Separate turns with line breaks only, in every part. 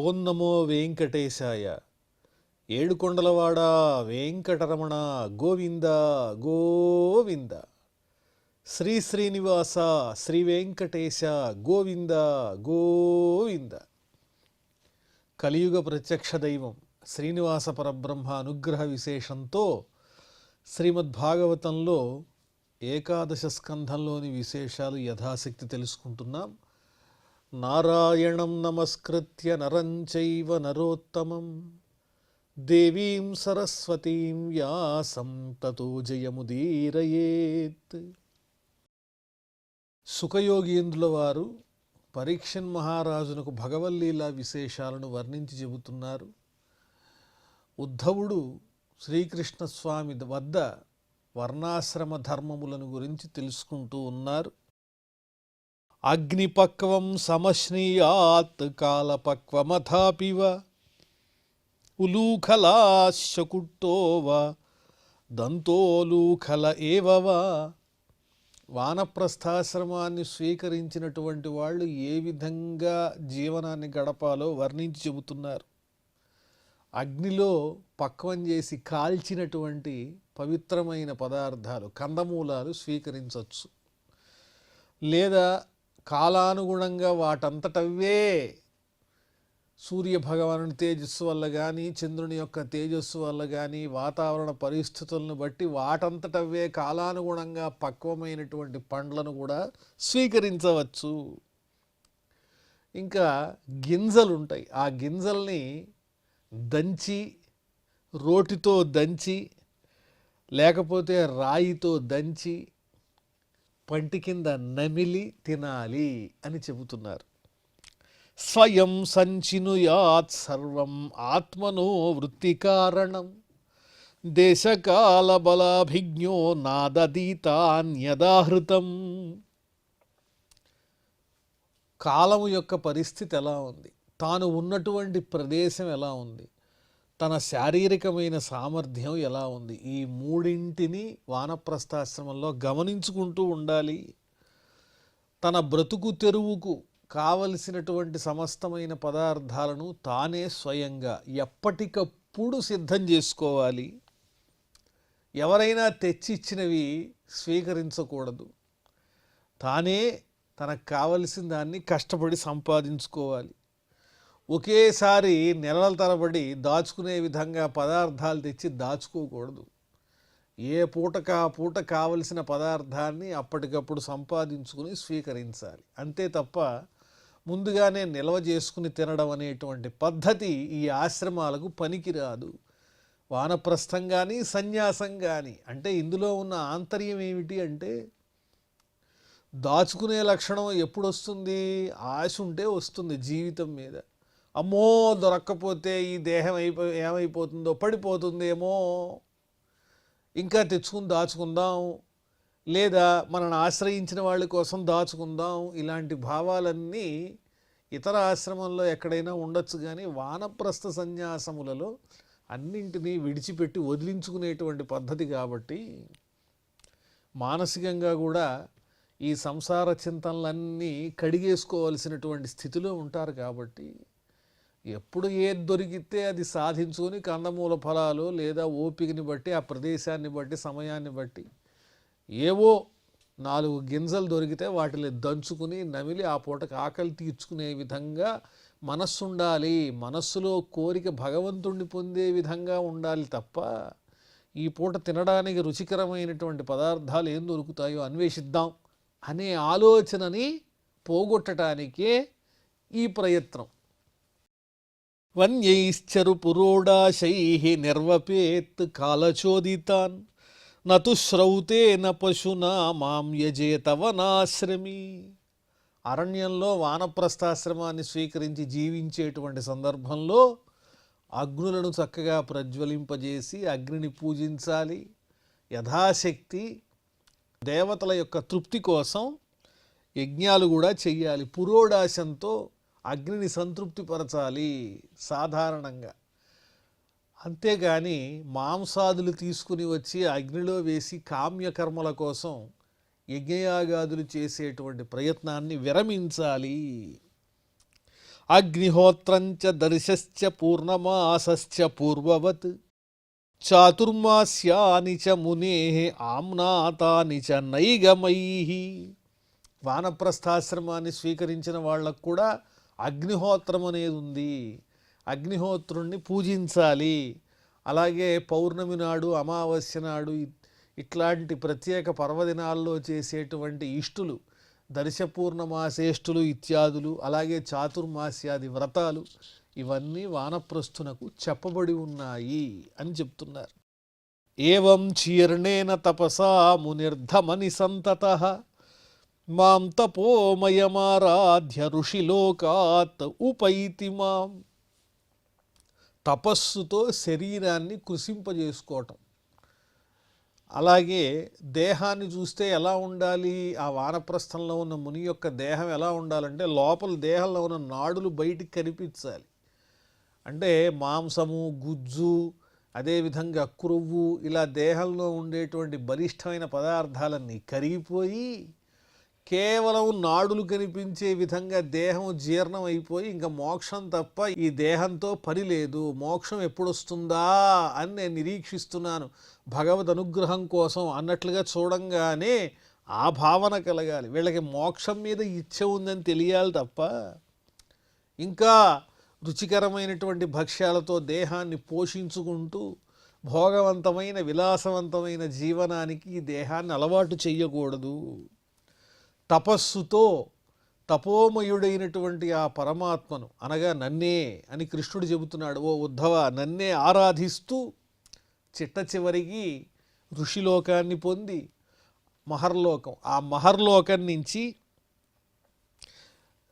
ఓం నమో వెంకటేశాయ. ఏడుకొండలవాడ వెంకటరమణ గోవింద గోవింద. శ్రీ శ్రీనివాస శ్రీ వెంకటేశ గోవింద గోవింద. కలియుగ ప్రత్యక్ష దైవం శ్రీనివాస పరబ్రహ్మ అనుగ్రహ విశేషంతో శ్రీమద్భాగవతంలో ఏకాదశ స్కంధంలోని విశేషాలు యథాశక్తి తెలుసుకుంటున్నాం. నారాయణం నమస్కృత్య నరం చైవ నరోత్తమం దేవీం సరస్వతీం వ్యాసం తతో జయముదీరయేత్. సుఖయోగీంద్రుల వారు పరీక్షన్ మహారాజునకు భగవల్లీలా విశేషాలను వర్ణించి చెబుతున్నారు. ఉద్ధవుడు శ్రీకృష్ణస్వామి వద్ద వర్ణాశ్రమ ధర్మములను గురించి తెలుసుకుంటూ ఉన్నారు. అగ్నిపక్వం సమశ్నీయాత్ కాలపక్వమథాపివ ఉలూఖలాశకుట్టోవ దంతోలూఖల ఏవవా. వానప్రస్థాశ్రమాన్ని స్వీకరించినటువంటి వాళ్ళు ఏ విధంగా జీవనాన్ని గడపాలో వర్ణించి చెబుతున్నారు. అగ్నిలో పక్వం చేసి కాల్చినటువంటి పవిత్రమైన పదార్థాలు కందమూలాలు స్వీకరించవచ్చు, లేదా కాలానుగుణంగా వాటంతటవే సూర్యభగవానుని తేజస్సు వల్ల కానీ చంద్రుని యొక్క తేజస్సు వల్ల కానీ వాతావరణ పరిస్థితులను బట్టి వాటంతటవే కాలానుగుణంగా పక్వమైనటువంటి పండ్లను కూడా స్వీకరించవచ్చు. ఇంకా గింజలు ఉంటాయి, ఆ గింజల్ని దంచి రోటితో దంచి లేకపోతే రాయితో దంచి పంటి కింద నమిలి తినాలి అని చెబుతున్నారు. స్వయం సంచినుయాత్ సర్వం ఆత్మనో వృత్తి కారణం దేశకాల బలాభిజ్ఞో నాదీతాన్యదాహృతం. కాలము యొక్క పరిస్థితి ఎలా ఉంది, తాను ఉన్నటువంటి ప్రదేశం ఎలా ఉంది, తన శారీరకమైన సామర్థ్యం ఎలా ఉంది, ఈ మూడింటిని వానప్రస్థాశ్రమంలో గమనించుకుంటూ ఉండాలి. తన బ్రతుకు తెరువుకు కావలసినటువంటి సమస్తమైన పదార్థాలను తానే స్వయంగా ఎప్పటికప్పుడు సిద్ధం చేసుకోవాలి. ఎవరైనా తెచ్చిచ్చినవి స్వీకరించకూడదు. తానే తనకు కావలసిన దాన్ని కష్టపడి సంపాదించుకోవాలి. ఒకేసారి నెలల తరబడి దాచుకునే విధంగా పదార్థాలు తెచ్చి దాచుకోకూడదు. ఏ పూటకు ఆ పూట కావలసిన పదార్థాన్ని అప్పటికప్పుడు సంపాదించుకుని స్వీకరించాలి. అంతే తప్ప ముందుగానే నిల్వ చేసుకుని తినడం అనేటువంటి పద్ధతి ఈ ఆశ్రమాలకు పనికిరాదు. వానప్రస్థం కానీ సన్యాసం కానీ. అంటే ఇందులో ఉన్న ఆంతర్యం ఏమిటి అంటే, దాచుకునే లక్షణం ఎప్పుడు వస్తుంది? ఆశ ఉంటే వస్తుంది జీవితం మీద. అమ్మో దొరక్కపోతే ఈ దేహం ఏమైపోతుందో, పడిపోతుందేమో, ఇంకా తెచ్చుకుని దాచుకుందాం, లేదా మనల్ని ఆశ్రయించిన వాళ్ళ కోసం దాచుకుందాం. ఇలాంటి భావాలన్నీ ఇతర ఆశ్రమంలో ఎక్కడైనా ఉండొచ్చు, కానీ వానప్రస్థ సన్యాసములలో అన్నింటినీ విడిచిపెట్టి వదిలించుకునేటువంటి పద్ధతి కాబట్టి మానసికంగా కూడా ఈ సంసార చింతనలన్నీ కడిగేసుకోవాల్సినటువంటి స్థితిలో ఉంటారు. కాబట్టి ఎప్పుడు ఏది దొరికితే అది సాధించుకొని కందమూల ఫలాలు లేదా ఓపికని బట్టి ఆ ప్రదేశాన్ని బట్టి సమయాన్ని బట్టి ఏవో 4 గింజలు దొరికితే వాటిని దంచుకుని నమిలి ఆ పూటకు ఆకలి తీర్చుకునే విధంగా మనస్సు ఉండాలి. మనస్సులో కోరిక భగవంతుణ్ణి పొందే విధంగా ఉండాలి తప్ప ఈ పూట తినడానికి రుచికరమైనటువంటి పదార్థాలు ఏం దొరుకుతాయో అన్వేషిద్దాం అనే ఆలోచనని పోగొట్టడానికే ఈ ప్రయత్నం. వన్యైశ్చరు పురోడాశైః నిర్వపేత్ కాలచోదితాన్ నతు శ్రౌతేన పశునా మాం యజేత వనాశ్రమి. అరణ్యంలో వానప్రస్థాశ్రమాన్ని స్వీకరించి జీవించేటువంటి సందర్భంలో అగ్నులను చక్కగా ప్రజ్వలింపజేసి అగ్నిని పూజించాలి. యథాశక్తి దేవతల యొక్క తృప్తి కోసం యజ్ఞాలు కూడా చెయ్యాలి. పురోడాశంతో అగ్నిని సంతృప్తిపరచాలి సాధారణంగా. అంతేగాని మాంసాదులు తీసుకుని వచ్చి అగ్నిలో వేసి కామ్యకర్మల కోసం యజ్ఞయాగాదులు చేసేటువంటి ప్రయత్నాన్ని విరమించాలి. అగ్నిహోత్రంచ దర్శశ్చ పూర్ణమాసశ్చ పూర్వవత్ చాతుర్మాస్యాని చ మునే ఆమ్నాతాని చ నైగమైః. వానప్రస్థాశ్రమాన్ని స్వీకరించిన వాళ్ళకు కూడా అగ్నిహోత్రం అనేది ఉంది. అగ్నిహోత్రుణ్ణి పూజించాలి. అలాగే పౌర్ణమి నాడు, అమావాస్య నాడు ఇట్లాంటి ప్రత్యేక పర్వదినాల్లో చేసేటువంటి ఇష్టులు, దర్శపూర్ణమాసేష్టులు ఇత్యాదులు, అలాగే చాతుర్మాస్యాది వ్రతాలు, ఇవన్నీ వానప్రస్థునకు చెప్పబడి ఉన్నాయి అని చెప్తున్నారు. ఏవం చీర్ణేన తపసా మునిర్ధమని సంతతః మాం తపోమయమారాధ్య ఋషిలోకాత్ ఉపైతి మాం. తపస్సుతో శరీరాన్ని కృషింపజేసుకోవటం. అలాగే దేహాన్ని చూస్తే ఎలా ఉండాలి, ఆ వానప్రస్థంలో ఉన్న ముని యొక్క దేహం ఎలా ఉండాలంటే లోపల దేహంలో ఉన్న నాడులు బయటికి కనిపించాలి. అంటే మాంసము, గుజ్జు, అదేవిధంగా క్రొవ్వు, ఇలా దేహంలో ఉండేటువంటి బలిష్టమైన పదార్థాలన్నీ కరిగిపోయి కేవలం నాడులు కనిపించే విధంగా దేహం జీర్ణం అయిపోయి ఇంకా మోక్షం తప్ప ఈ దేహంతో పని లేదు, మోక్షం ఎప్పుడు వస్తుందా అని నేను నిరీక్షిస్తున్నాను భగవద్ అనుగ్రహం కోసం అన్నట్లుగా చూడంగానే ఆ భావన కలగాలి. వీళ్ళకి మోక్షం మీద ఇచ్చ ఉందని తెలియాలి తప్ప ఇంకా రుచికరమైనటువంటి భక్ష్యాలతో దేహాన్ని పోషించుకుంటూ భోగవంతమైన విలాసవంతమైన జీవనానికి ఈ దేహాన్ని అలవాటు చెయ్యకూడదు. తపస్సుతో తపోమయుడైనటువంటి ఆ పరమాత్మను అనగా నన్నే అని కృష్ణుడు చెబుతున్నాడు. ఓ ఉద్ధవ, నన్నే ఆరాధిస్తూ చిట్ట చివరికి ఋషిలోకాన్ని పొంది మహర్లోకం, ఆ మహర్లోకం నుంచి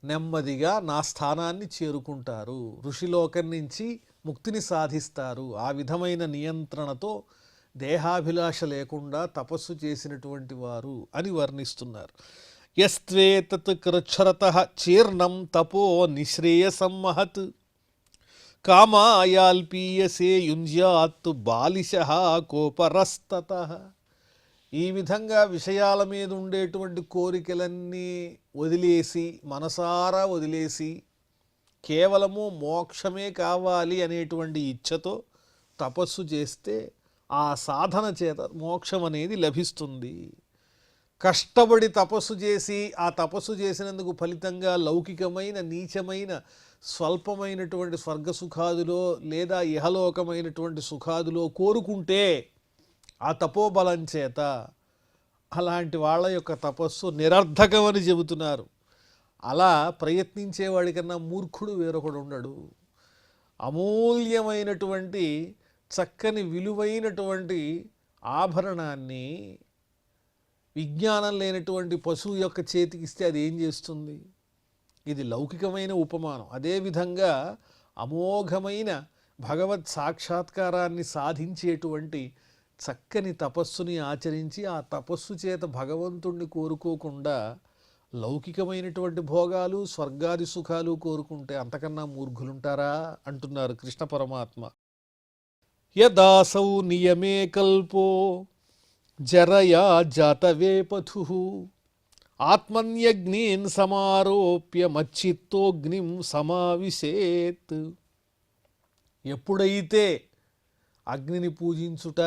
నెమ్మదిగా నా స్థానాన్ని చేరుకుంటారు, ఋషిలోకం నుంచి ముక్తిని సాధిస్తారు. ఆ విధమైన నియంత్రణతో దేహాభిలాష లేకుండా తపస్సు చేసినటువంటి వారు అని వర్ణిస్తున్నారు. యస్త్వేతత్ కృచ్ఛ్రతః చీర్ణం తపో నిశ్రేయసం మహత్ కామాయాల్పీయసే యుంజ్యాత్ బాలిశః కోపరస్తతః. ఈ విధంగా విషయాల మీద ఉండేటువంటి కోరికలన్నీ వదిలేసి, మనసారా వదిలేసి కేవలము మోక్షమే కావాలి అనేటువంటి ఇచ్ఛతో తపస్సు చేస్తే ఆ సాధన చేత మోక్షం అనేది లభిస్తుంది. కష్టపడి తపస్సు చేసి ఆ తపస్సు చేసినందుకు ఫలితంగా లౌకికమైన, నీచమైన, స్వల్పమైనటువంటి స్వర్గ సుఖాదులో లేదా ఇహలోకమైనటువంటి సుఖాదులో కోరుకుంటే ఆ తపోబలం చేత అలాంటి వాళ్ళ యొక్క తపస్సు నిరర్ధకమని చెబుతున్నారు. అలా ప్రయత్నించేవాడి కన్నా మూర్ఖుడు వేరొకడు ఉండడు. అమూల్యమైనటువంటి చక్కని విలువైనటువంటి ఆభరణాన్ని విజ్ఞానం లేనటువంటి పశువు యొక్క చేతికి ఇస్తే అది ఏం చేస్తుంది? ఇది లౌకికమైన ఉపమానం. అదేవిధంగా అమోఘమైన భగవత్ సాక్షాత్కారాన్ని సాధించేటువంటి చక్కని తపస్సుని ఆచరించి ఆ తపస్సు చేత భగవంతుణ్ణి కోరుకోకుండా లౌకికమైనటువంటి భోగాలు, స్వర్గాది సుఖాలు కోరుకుంటే అంతకన్నా మూర్ఖులుంటారా అంటున్నారు కృష్ణ పరమాత్మ. యదాసౌ నియమే కల్పో జరయా జాతవేపథుః ఆత్మన్యగ్నిన్ సమారోప్య మచ్చిత్తోగ్నిం సమావిశేత్. ఎప్పుడైతే అగ్నిని పూజించుట,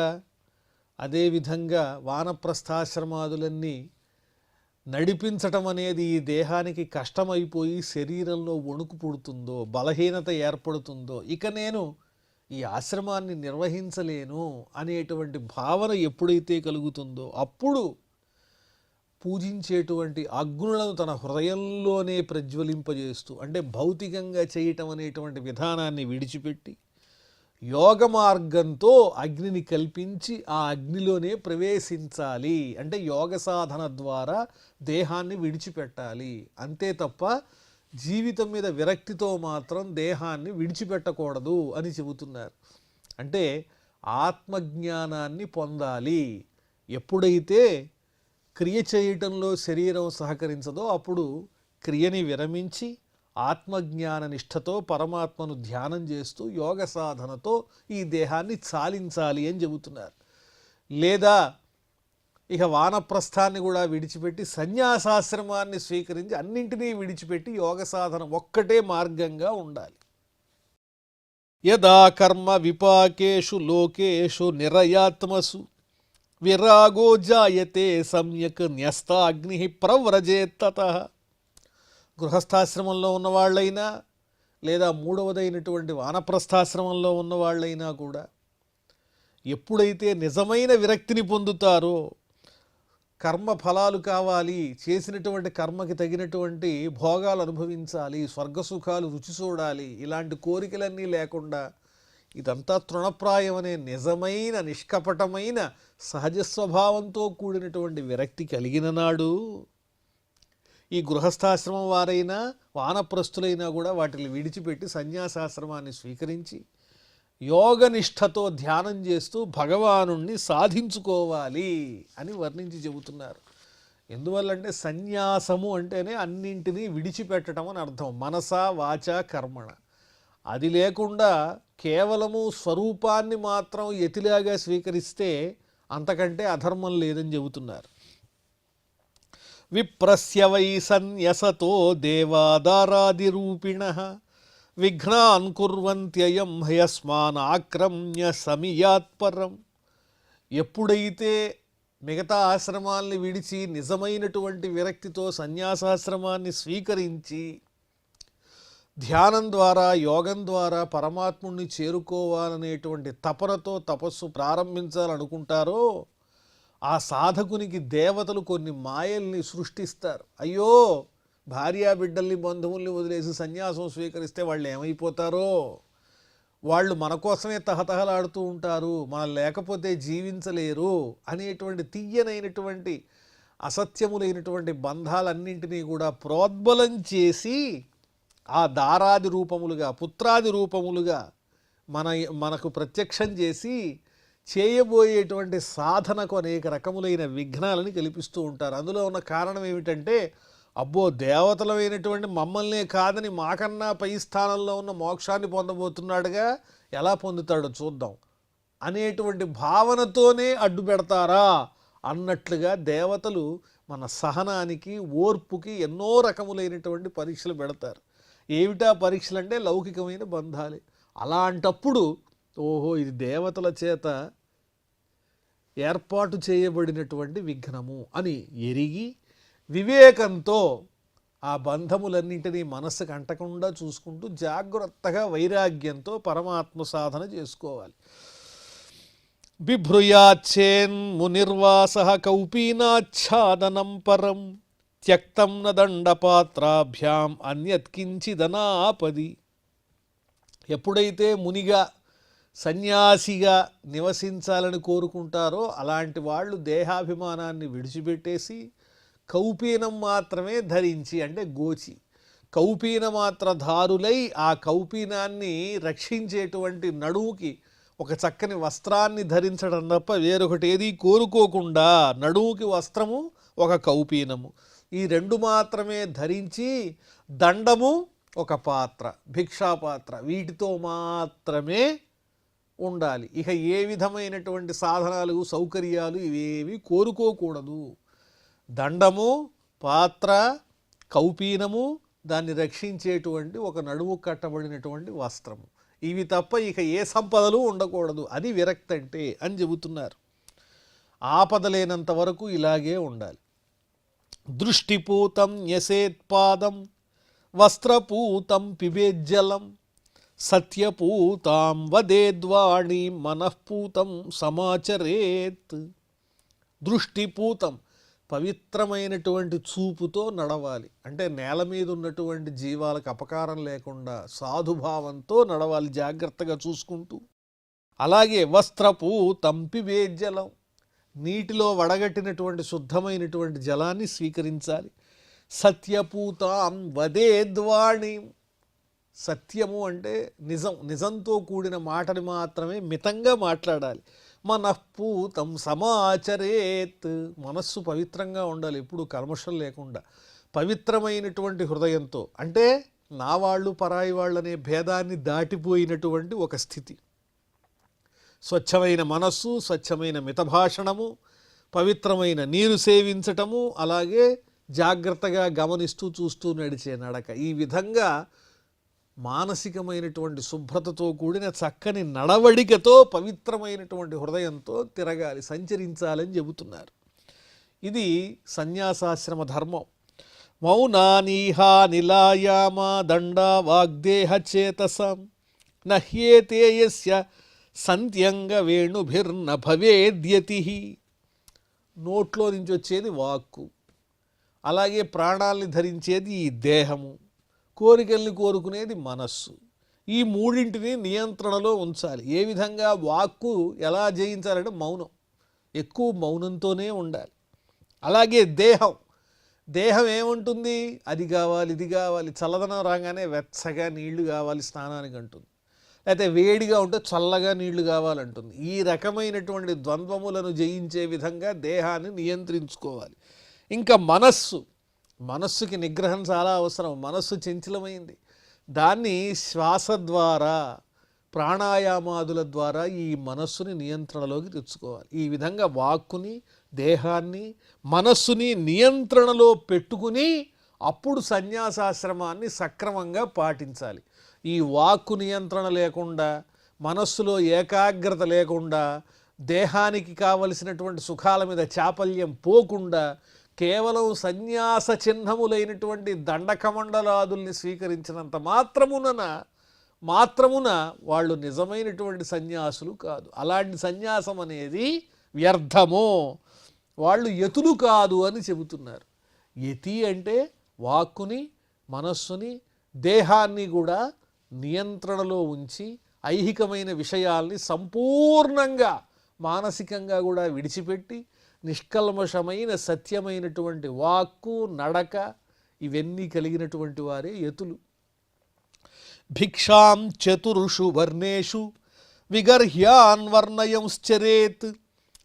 అదేవిధంగా వానప్రస్థాశ్రమాదులన్నీ నడిపించటం అనేది ఈ దేహానికి కష్టమైపోయి శరీరంలో వణుకు పుడుతుందో, బలహీనత ఏర్పడుతుందో, ఇక నేను ఈ ఆశ్రమాన్ని నిర్వహించలేను అనేటువంటి భావన ఎప్పుడైతే కలుగుతుందో అప్పుడు పూజించేటువంటి అగ్నులను తన హృదయంలోనే ప్రజ్వలింపజేస్తూ, అంటే భౌతికంగా చేయటం అనేటువంటి విధానాన్ని విడిచిపెట్టి యోగ మార్గంతో అగ్నిని కల్పించి ఆ అగ్నిలోనే ప్రవేశించాలి. అంటే యోగ సాధన ద్వారా దేహాన్ని విడిచిపెట్టాలి. అంతే తప్ప జీవితం మీద విరక్తితో మాత్రం దేహాన్ని విడిచిపెట్టకూడదు అని చెబుతున్నారు. అంటే ఆత్మజ్ఞానాన్ని పొందాలి. ఎప్పుడైతే క్రియ చేయటంలో శరీరం సహకరించదో అప్పుడు క్రియని విరమించి ఆత్మజ్ఞాన నిష్ఠతో పరమాత్మను ధ్యానం చేస్తూ యోగ సాధనతో ఈ దేహాన్ని చాలించాలి అని చెబుతున్నారు. లేదా ఇక వానప్రస్థాన్ని కూడా విడిచిపెట్టి సన్యాసాశ్రమాన్ని స్వీకరించి అన్నింటినీ విడిచిపెట్టి యోగ సాధన ఒక్కటే మార్గంగా ఉండాలి. యదా కర్మ విపాకేషు లోకేషు నిరయాత్మసు విరాగో జాయతే సమ్యక్ న్యస్తాగ్ని ప్రవ్రజేత్తతః. గృహస్థాశ్రమంలో ఉన్నవాళ్ళైనా లేదా మూడవదైనటువంటి వానప్రస్థాశ్రమంలో ఉన్నవాళ్ళైనా కూడా ఎప్పుడైతే నిజమైన విరక్తిని పొందుతారో, కర్మ ఫలాలు కావాలి, చేసినటువంటి కర్మకి తగినటువంటి భోగాలు అనుభవించాలి, స్వర్గసుఖాలు రుచి చూడాలి, ఇలాంటి కోరికలన్నీ లేకుండా ఇదంతా తృణప్రాయం అనే నిజమైన నిష్కపటమైన సహజ స్వభావంతో కూడినటువంటి విరక్తి కలిగిన నాడు ఈ గృహస్థాశ్రమం వారైనా వానప్రస్థులైనా కూడా వాటిని విడిచిపెట్టి సన్యాసాశ్రమాన్ని స్వీకరించి యోగనిష్టతో ధ్యానం చేస్తూ భగవానుణ్ణి సాధించుకోవాలి అని వర్ణించి చెబుతున్నారు. ఎందువల్లంటే సన్యాసము అంటేనే అన్నింటినీ విడిచిపెట్టడం అని అర్థం. మనస వాచ కర్మణ. అది లేకుండా కేవలము స్వరూపాన్ని మాత్రం యతిలాగా స్వీకరిస్తే అంతకంటే అధర్మం లేదని చెబుతున్నారు. విప్రస్య వై సన్యసతో దేవాదారాదిరూపిణః విఘ్నాన్ కుర్వంత్యయం హయస్మాన్ ఆక్రమ్య సమియాత్పరం. ఎప్పుడైతే మిగతా ఆశ్రమాల్ని విడిచి నిజమైనటువంటి విరక్తితో సన్యాసాశ్రమాన్ని స్వీకరించి ధ్యానం ద్వారా యోగం ద్వారా పరమాత్ముణ్ణి చేరుకోవాలనేటువంటి తపనతో తపస్సు ప్రారంభించాలనుకుంటారో ఆ సాధకునికి దేవతలు కొన్ని మాయల్ని సృష్టిస్తారు. అయ్యో, భార్యాబిడ్డల్ని బంధువుల్ని వదిలేసి సన్యాసం స్వీకరిస్తే వాళ్ళు ఏమైపోతారో, వాళ్ళు మన కోసమే తహతహలాడుతూ ఉంటారు, మనం లేకపోతే జీవించలేరు అనేటువంటి తీయనైనటువంటి అసత్యములైనటువంటి బంధాలన్నింటినీ కూడా ప్రోద్బలం చేసి ఆ దారాది రూపములుగా పుత్రాది రూపములుగా మనకు ప్రత్యక్షం చేసి చేయబోయేటువంటి సాధనకు అనేక రకములైన విఘ్నాలని కల్పిస్తూ ఉంటారు. అందులో ఉన్న కారణం ఏమిటంటే, అబ్బో దేవతలమైనటువంటి మమ్మల్నే కాదని మాకన్నా పై స్థానంలో ఉన్న మోక్షాన్ని పొందబోతున్నాడుగా, ఎలా పొందుతాడో చూద్దాం అనేటువంటి భావనతోనే అడ్డు పెడతారా అన్నట్లుగా దేవతలు మన సహనానికి ఓర్పుకి ఎన్నో రకములైనటువంటి పరీక్షలు పెడతారు. ఏమిటా పరీక్షలు అంటే లౌకికమైన బంధాలే. అలాంటప్పుడు ఓహో, ఇది దేవతల చేత ఏర్పాటు చేయబడినటువంటి విఘ్నము అని ఎరిగి వివేకంతో ఆ బంధములన్నింటినీ మనస్సుకు అంటకుండా చూసుకుంటూ జాగ్రత్తగా వైరాగ్యంతో పరమాత్మ సాధన చేసుకోవాలి. బిభ్రుయాచ్చేన్ మునిర్వాస కౌపీనాచ్ఛాదనం పరం త్యక్తం న దండపాత్రాభ్యాం అన్యత్కించిదనాపది. ఎప్పుడైతే మునిగా సన్యాసిగా నివసించాలని కోరుకుంటారో అలాంటి వాళ్ళు దేహాభిమానాన్ని విడిచిపెట్టేసి కౌపీనం మాత్రమే ధరించి, అంటే గోచి కౌపీన మాత్ర ధారులై ఆ కౌపీనాన్ని రక్షించేటువంటి నడువుకి ఒక చక్కని వస్త్రాన్ని ధరించడం తప్ప వేరొకటి ఏది కోరుకోకుండా నడువుకి వస్త్రము ఒక కౌపీనము ఈ రెండు మాత్రమే ధరించి దండము ఒక పాత్ర భిక్షాపాత్ర వీటితో మాత్రమే ఉండాలి. ఇక ఏ విధమైనటువంటి సాధనాలు సౌకర్యాలు ఇవేవి కోరుకోకూడదు. దండము పాత్ర కౌపీనము దాన్ని రక్షించేటువంటి ఒక నడుము కట్టబడినటువంటి వస్త్రము ఇవి తప్ప ఇక ఏ సంపదలు ఉండకూడదు. అది విరక్తి అంటే అని చెబుతున్నారు. ఆపద లేనంత వరకు ఇలాగే ఉండాలి. దృష్టిపూతం యసేత్పాదం వస్త్రపూతం పిబేజ్జలం సత్యపూతాం వదేద్వాణి మనఃపూతం సమాచరేత్. దృష్టిపూతం పవిత్రమైనటువంటి చూపుతో నడవాలి, అంటే నేల మీద ఉన్నటువంటి జీవాలకు అపకారం లేకుండా సాధుభావంతో నడవాలి జాగ్రత్తగా చూసుకుంటూ. అలాగే వస్త్రపూతం పిబేజ్జలం నీటిలో వడగట్టినటువంటి శుద్ధమైనటువంటి జలాన్ని స్వీకరించాలి. సత్యపూతాం వదేద్వాణి సత్యము అంటే నిజం, నిజంతో కూడిన మాటని మాత్రమే మితంగా మాట్లాడాలి. మనఃపూతం సమాచరేత్ మనస్సు పవిత్రంగా ఉండాలి, ఎప్పుడు కల్మషం లేకుండా పవిత్రమైనటువంటి హృదయంతో, అంటే నా వాళ్ళు పరాయి వాళ్ళనే భేదాన్ని దాటిపోయినటువంటి ఒక స్థితి. స్వచ్ఛమైన మనస్సు, స్వచ్ఛమైన మితభాషణము, పవిత్రమైన నీరు సేవించటము, అలాగే జాగ్రత్తగా గమనిస్తూ చూస్తూ నడిచే నడక. ఈ విధంగా మానసికమైనటువంటి శుభ్రతతో కూడిన చక్కని నడవడికతో పవిత్రమైనటువంటి హృదయంతో తిరగాలి, సంచరించాలని చెబుతున్నారు. ఇది సన్యాసాశ్రమ ధర్మం. మౌనానీహా నిలాయామ దండా వాగ్దేహ చేతసం నహ్యేతే యస్య సంత్యంగ వేణుభిర్న భవేద్యతి. నోట్లో నుంచి వచ్చేది వాక్కు, అలాగే ప్రాణాల్ని ధరించేది ఈ దేహము, కోరికల్ని కోరుకునేది మనస్సు. ఈ మూడింటిని నియంత్రణలో ఉంచాలి. ఏ విధంగా వాక్కు ఎలా జయించాలంటే మౌనం, ఎక్కువ మౌనంతోనే ఉండాలి. అలాగే దేహం ఏముంటుంది, అది కావాలి ఇది కావాలి, చల్లదనం రాగానే వెచ్చగా నీళ్లు కావాలి స్నానానికి అంటుంది, లేకపోతే వేడిగా ఉంటే చల్లగా నీళ్లు కావాలంటుంది. ఈ రకమైనటువంటి ద్వంద్వములను జయించే విధంగా దేహాన్ని నియంత్రించుకోవాలి. ఇంకా మనస్సుకి నిగ్రహం చాలా అవసరం. మనస్సు చంచలమైంది. దాన్ని శ్వాస ద్వారా, ప్రాణాయామాదుల ద్వారా ఈ మనస్సుని నియంత్రణలోకి తెచ్చుకోవాలి. ఈ విధంగా వాక్కుని, దేహాన్ని, మనస్సుని నియంత్రణలో పెట్టుకుని అప్పుడు సన్యాసాశ్రమాన్ని సక్రమంగా పాటించాలి. ఈ వాక్కు నియంత్రణ లేకుండా, మనస్సులో ఏకాగ్రత లేకుండా, దేహానికి కావలసినటువంటి సుఖాల మీద చాపల్యం పోకుండా కేవలం సన్యాస చిహ్నములైనటువంటి దండకమండలాదుల్ని స్వీకరించినంత మాత్రమున వాళ్ళు నిజమైనటువంటి సన్యాసులు కాదు. అలాంటి సన్యాసం అనేది వ్యర్థమో, వాళ్ళు యతులు కాదు అని చెబుతున్నారు. యతి అంటే వాక్కుని, మనస్సుని, దేహాన్ని కూడా నియంత్రణలో ఉంచి ఐహికమైన విషయాల్ని సంపూర్ణంగా మానసికంగా కూడా విడిచిపెట్టి నిష్కల్మషమైన సత్యమైనటువంటి వాక్కు, నడక ఇవన్నీ కలిగినటువంటి వారే యతులు. భిక్షాం చతురుషు వర్ణేషు విగర్హ్యాన్ వర్ణయంశ్చరేత్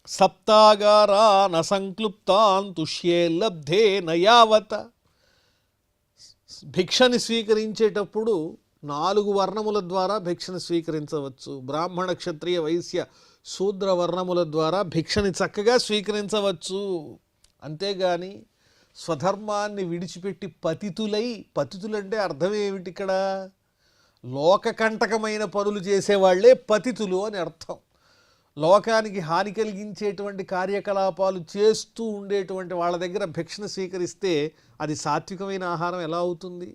సప్తాగారాన్ అసంక్లుప్తాన్ తుష్యే లబ్ధే నయావత. భిక్షని స్వీకరించేటప్పుడు 4 వర్ణముల ద్వారా భిక్షను స్వీకరించవచ్చు. బ్రాహ్మణ, క్షత్రియ, వైశ్య, శూద్ర వర్ణముల ద్వారా భిక్షని చక్కగా స్వీకరించవచ్చు. అంతేగాని స్వధర్మాన్ని విడిచిపెట్టి పతితులంటే అర్థం ఏమిటి? ఇక్కడ లోకకంటకమైన పనులు చేసేవాళ్లే పతితులు అని అర్థం. లోకానికి హాని కలిగించేటువంటి కార్యకలాపాలు చేస్తూ ఉండేటువంటి వాళ్ళ దగ్గర భిక్షను స్వీకరిస్తే అది సాత్వికమైన ఆహారం ఎలా అవుతుంది?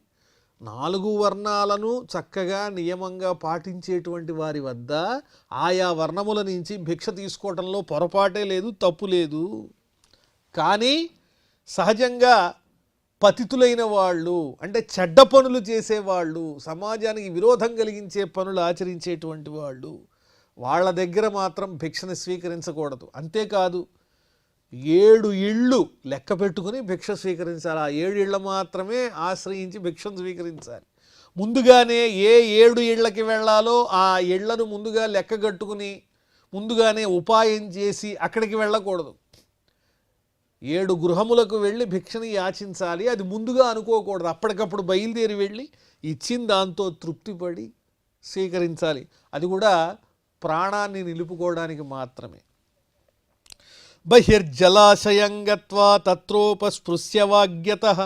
4 వర్ణాలను చక్కగా నియమంగా పాటించేటువంటి వారి వద్ద ఆయా వర్ణముల నుంచి భిక్ష తీసుకోవడంలో పొరపాటే లేదు, తప్పు లేదు. కానీ సహజంగా పతితులైన వాళ్ళు అంటే చెడ్డ పనులు చేసేవాళ్ళు, సమాజానికి విరోధం కలిగించే పనులు ఆచరించేటువంటి వాళ్ళు, వాళ్ళ దగ్గర మాత్రం భిక్షను స్వీకరించకూడదు. అంతేకాదు 7 ఇళ్ళు లెక్క పెట్టుకుని భిక్ష స్వీకరించాలి. ఆ 7 ఇళ్ళ మాత్రమే ఆశ్రయించి భిక్షను స్వీకరించాలి. ముందుగానే ఏ 7 ఇళ్ళకి వెళ్ళాలో ఆ ఇళ్లను ముందుగా లెక్క కట్టుకుని ముందుగానే ఉపాయం చేసి అక్కడికి వెళ్ళకూడదు. 7 గృహములకు వెళ్ళి భిక్షని యాచించాలి. అది ముందుగా అనుకోకూడదు. అప్పటికప్పుడు బయలుదేరి వెళ్ళి ఇచ్చిన దాంతో తృప్తిపడి స్వీకరించాలి. అది కూడా ప్రాణాన్ని నిలుపుకోవడానికి మాత్రమే. బహిర్జలాశయం గత్వా తత్రోపస్పృశ్య వాగ్యతః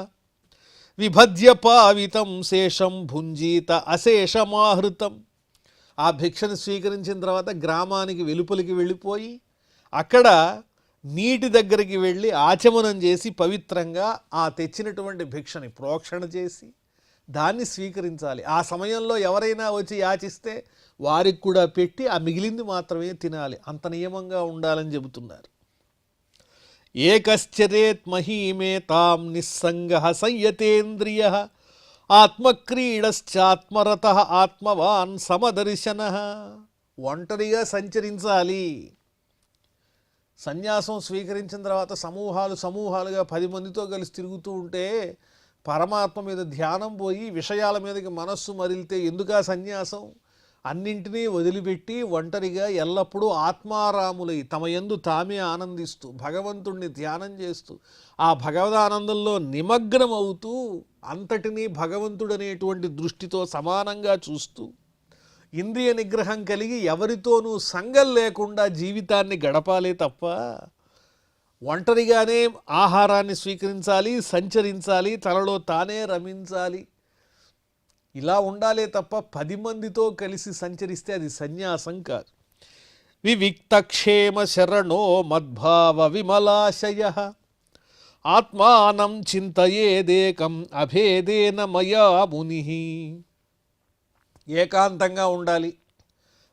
విభజ్య పావితం శేషం భుంజీత అశేషమాహృతం. ఆ భిక్షను స్వీకరించిన తర్వాత గ్రామానికి వెలుపలికి వెళ్ళిపోయి అక్కడ నీటి దగ్గరికి వెళ్ళి ఆచమనం చేసి పవిత్రంగా ఆ తెచ్చినటువంటి భిక్షని ప్రోక్షణ చేసి దాన్ని స్వీకరించాలి. ఆ సమయంలో ఎవరైనా వచ్చి యాచిస్తే వారికి కూడా పెట్టి ఆ మిగిలింది మాత్రమే తినాలి. అంత నియమంగా ఉండాలని చెబుతున్నారు. ఏకశ్చరేత్ మహీమేతాం నిస్సంగః సంయతేంద్రియః ఆత్మక్రీడశ్చాత్మరతః ఆత్మవాన్ సమదర్శనః. ఒంటరిగా సంచరించాలి. సన్యాసం స్వీకరించిన తర్వాత సమూహాలుగా 10 మందితో కలిసి తిరుగుతూ ఉంటే పరమాత్మ మీద ధ్యానం పోయి విషయాల మీదకి మనస్సు మరిలితే ఎందుకా సన్యాసం? అన్నింటినీ వదిలిపెట్టి ఒంటరిగా ఎల్లప్పుడూ ఆత్మారాములై తమ యందు తామే ఆనందిస్తూ భగవంతుణ్ణి ధ్యానం చేస్తూ ఆ భగవదానందంలో నిమగ్నం అవుతూ అంతటినీ భగవంతుడనేటువంటి దృష్టితో సమానంగా చూస్తూ ఇంద్రియ నిగ్రహం కలిగి ఎవరితోనూ సంగం లేకుండా జీవితాన్ని గడపాలే తప్ప ఒంటరిగానే ఆహారాన్ని స్వీకరించాలి, సంచరించాలి, తనలో తానే రమించాలి. ఇలా ఉండాలే తప్ప 10 మందితో కలిసి సంచరిస్తే అది సన్యాసం కాదు. వివిక్తక్షేమ శరణో మద్భావ విమలాశయ ఆత్మానం చింతయేదేకం అభేదేన మయా ముని. ఏకాంతంగా ఉండాలి,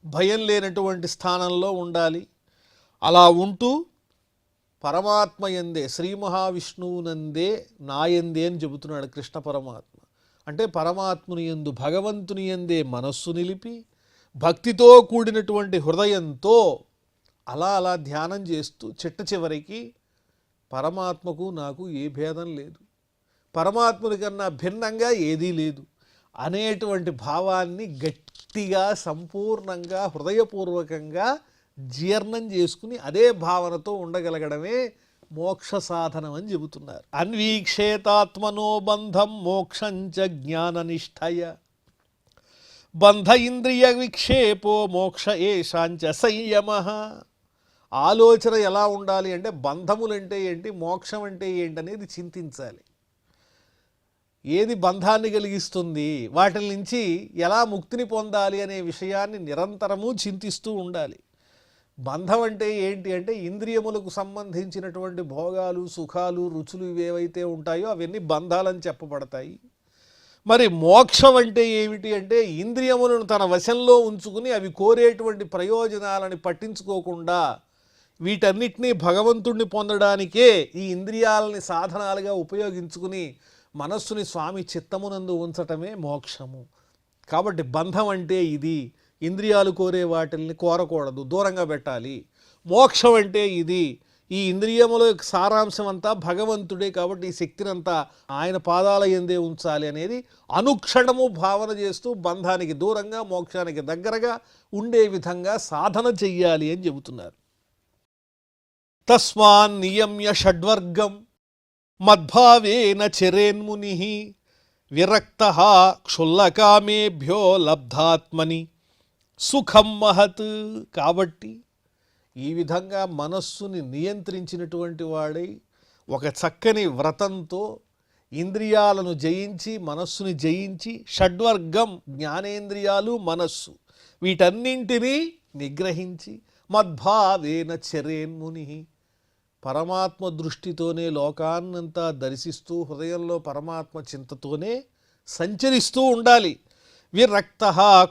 భయం లేనటువంటి స్థానంలో ఉండాలి. అలా ఉంటూ పరమాత్మ యందే, శ్రీ మహావిష్ణువునందే నాయందే అని చెబుతున్నాడు కృష్ణ పరమాత్మ. అంటే పరమాత్ముని యందు, భగవంతుని యందే మనస్సు నిలిపి భక్తితో కూడినటువంటి హృదయంతో అలా ధ్యానం చేస్తూ చిట్ట చివరికి పరమాత్మకు నాకు ఏ భేదం లేదు, పరమాత్ముని కన్నా భిన్నంగా ఏదీ లేదు అనేటువంటి భావాన్ని గట్టిగా సంపూర్ణంగా హృదయపూర్వకంగా జీర్ణం చేసుకుని అదే భావనతో ఉండగలగడమే మోక్ష సాధనం అని చెబుతున్నారు. అన్వీక్షేతాత్మనో బంధం మోక్షంచ జ్ఞాననిష్టయ బంధ ఇంద్రియ విక్షేపో మోక్ష ఏషాంచ సంయమ. ఆలోచన ఎలా ఉండాలి అంటే బంధములంటే ఏంటి, మోక్షం అంటే ఏంటి అనేది చింతించాలి. ఏది బంధాన్ని కలిగిస్తుంది, వాటి నుంచి ఎలా ముక్తిని పొందాలి అనే విషయాన్ని నిరంతరము చింతిస్తూ ఉండాలి. బంధం అంటే ఏంటి అంటే ఇంద్రియములకు సంబంధించినటువంటి భోగాలు, సుఖాలు, రుచులు ఇవేవైతే ఉంటాయో అవన్నీ బంధాలని చెప్పబడతాయి. మరి మోక్షం అంటే ఏమిటి అంటే ఇంద్రియములను తన వశంలో ఉంచుకుని అవి కోరేటువంటి ప్రయోజనాలని పట్టించుకోకుండా వీటన్నిటినీ భగవంతుణ్ణి పొందడానికే ఈ ఇంద్రియాలని సాధనాలుగా ఉపయోగించుకుని మనస్సుని స్వామి చిత్తమునందు ఉంచటమే మోక్షము. కాబట్టి బంధం అంటే ఇది, ఇంద్రియాలు కోరే వాటిల్ని కోరకూడదు, దూరంగా పెట్టాలి. మోక్షం అంటే ఇది, ఈ ఇంద్రియముల యొక్క సారాంశం అంతా భగవంతుడే కాబట్టి ఈ శక్తినంతా ఆయన పాదాల యందే ఉంచాలి అనేది అనుక్షణము భావన చేస్తూ బంధానికి దూరంగా మోక్షానికి దగ్గరగా ఉండే విధంగా సాధన చెయ్యాలి అని చెబుతున్నారు. తస్మాన్ నియమ్య షడ్వర్గం మద్భావేన చరేన్ముని విరక్త క్షుల్లకామేభ్యో లబ్ధాత్మని సుఖం మహత్. కాబట్టి ఈ విధంగా మనస్సుని నియంత్రించినటువంటి వాడై ఒక చక్కని వ్రతంతో ఇంద్రియాలను జయించి మనస్సుని జయించి షడ్వర్గం జ్ఞానేంద్రియాలు మనస్సు వీటన్నింటినీ నిగ్రహించి మద్భావేన చరేన్ముని పరమాత్మ దృష్టితోనే లోకాన్నంతా దర్శిస్తూ హృదయంలో పరమాత్మ చింతతోనే సంచరిస్తూ ఉండాలి. విరక్త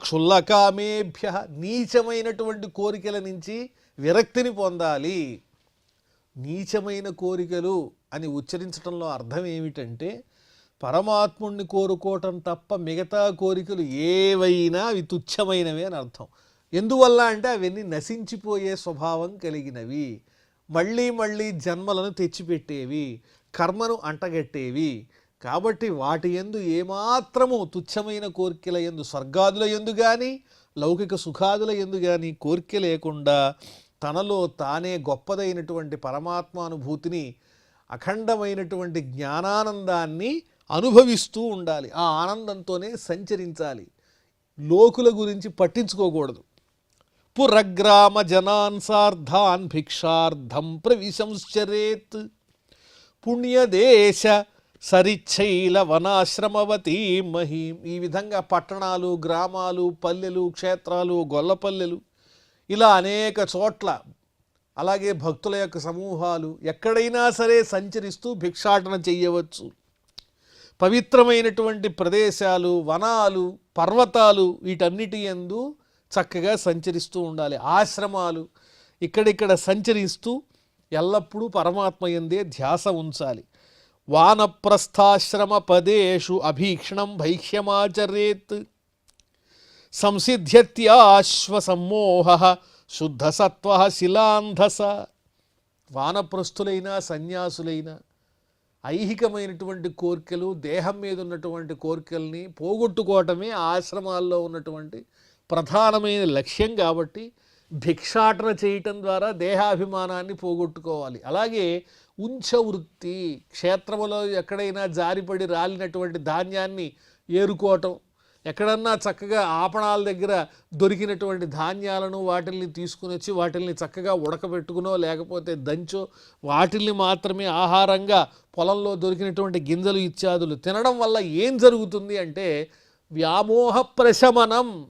క్షుల్లకామేభ్య నీచమైనటువంటి కోరికల నుంచి విరక్తిని పొందాలి. నీచమైన కోరికలు అని ఉచ్చరించడంలో అర్థం ఏమిటంటే పరమాత్ముణ్ణి కోరుకోవటం తప్ప మిగతా కోరికలు ఏవైనా అవి తుచ్చమైనవి అని అర్థం. ఎందువల్ల అంటే అవన్నీ నశించిపోయే స్వభావం కలిగినవి, మళ్ళీ మళ్ళీ జన్మలను తెచ్చిపెట్టేవి, కర్మను అంటగట్టేవి. కాబట్టి వాటి యందు ఏమాత్రము తుచ్చమైన కోరికల యందు స్వర్గాదుల యందు కానీ లౌకిక సుఖాదుల యందు కానీ కోరిక లేకుండా తనలో తానే గొప్పదైనటువంటి పరమాత్మానుభూతిని అఖండమైనటువంటి జ్ఞానానందాన్ని అనుభవిస్తూ ఉండాలి. ఆ ఆనందంతోనే సంచరించాలి, లోకుల గురించి పట్టించుకోకూడదు. పురగ్రామ జనాన్ సార్ధాన్ భిక్షార్థం ప్రవిశంశ్చరేత్ పుణ్యదేశ సరిచ్చైల వనాశ్రమవతీ మహీం. ఈ విధంగా పట్టణాలు, గ్రామాలు, పల్లెలు, క్షేత్రాలు, గొల్లపల్లెలు ఇలా అనేక చోట్ల అలాగే భక్తుల యొక్క సమూహాలు ఎక్కడైనా సరే సంచరిస్తూ భిక్షాటన చెయ్యవచ్చు. పవిత్రమైనటువంటి ప్రదేశాలు, వనాలు, పర్వతాలు వీటన్నిటి యందు చక్కగా సంచరిస్తూ ఉండాలి. ఆశ్రమాలు ఇక్కడిక్కడ సంచరిస్తూ ఎల్లప్పుడూ పరమాత్మ యందే ధ్యాస ఉంచాలి. వానప్రస్థాశ్రమ పదేషు అభీక్షణం భైక్ష్యమాచరేత్ సంసిద్ధ్యత్యాశ్వసమ్మోహ శుద్ధ సత్వ శిలాంధస. వానప్రస్థులైన సన్యాసులైన ఐహికమైనటువంటి కోరికలు, దేహం మీద ఉన్నటువంటి కోరికల్ని పోగొట్టుకోవటమే ఆశ్రమాల్లో ఉన్నటువంటి ప్రధానమైన లక్ష్యం. కాబట్టి భిక్షాటన చేయటం ద్వారా దేహాభిమానాన్ని పోగొట్టుకోవాలి. అలాగే ఉంచవృత్తి, క్షేత్రములో ఎక్కడైనా జారిపడి రాలినటువంటి ధాన్యాన్ని ఏరుకోవటం, ఎక్కడన్నా చక్కగా ఆపణాల దగ్గర దొరికినటువంటి ధాన్యాలను వాటిల్ని తీసుకుని వచ్చి వాటిల్ని చక్కగా ఉడకబెట్టుకునో లేకపోతే దంచో వాటిల్ని మాత్రమే ఆహారంగా పొలంలో దొరికినటువంటి గింజలు ఇత్యాదులు తినడం వల్ల ఏం జరుగుతుంది అంటే వ్యామోహ ప్రశమనం,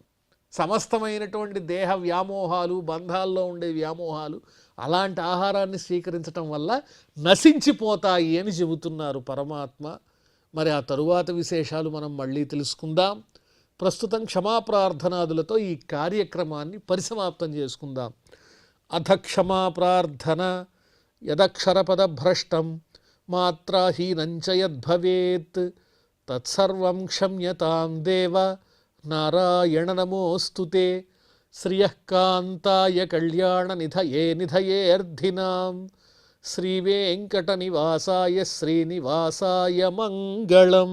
సమస్తమైనటువంటి దేహ వ్యామోహాలు, బంధాల్లో ఉండే వ్యామోహాలు అలాంటి ఆహారాన్ని స్వీకరించటం వల్ల నశించిపోతాయి అని చెబుతున్నారు పరమాత్మ. మరి ఆ తరువాత విశేషాలు మనం మళ్ళీ తెలుసుకుందాం. ప్రస్తుతం క్షమాప్రార్థనాదులతో ఈ కార్యక్రమాన్ని పరిసమాప్తం చేసుకుందాం. అథ క్షమాప్రార్థన. యదక్షరపదభ్రష్టం మాత్రాహీనంచ యద్భవేత్ తత్సర్వం క్షమ్యతాం దేవ నారాయణ నమోస్తుతే. శ్రియః కాంతాయ కళ్యాణ నిధయే నిధయేర్ధినాం శ్రీవేంకటనివాసాయ శ్రీనివాసాయ మంగళం.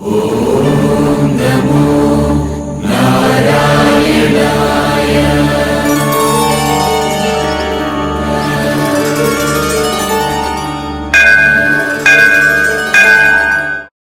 Oh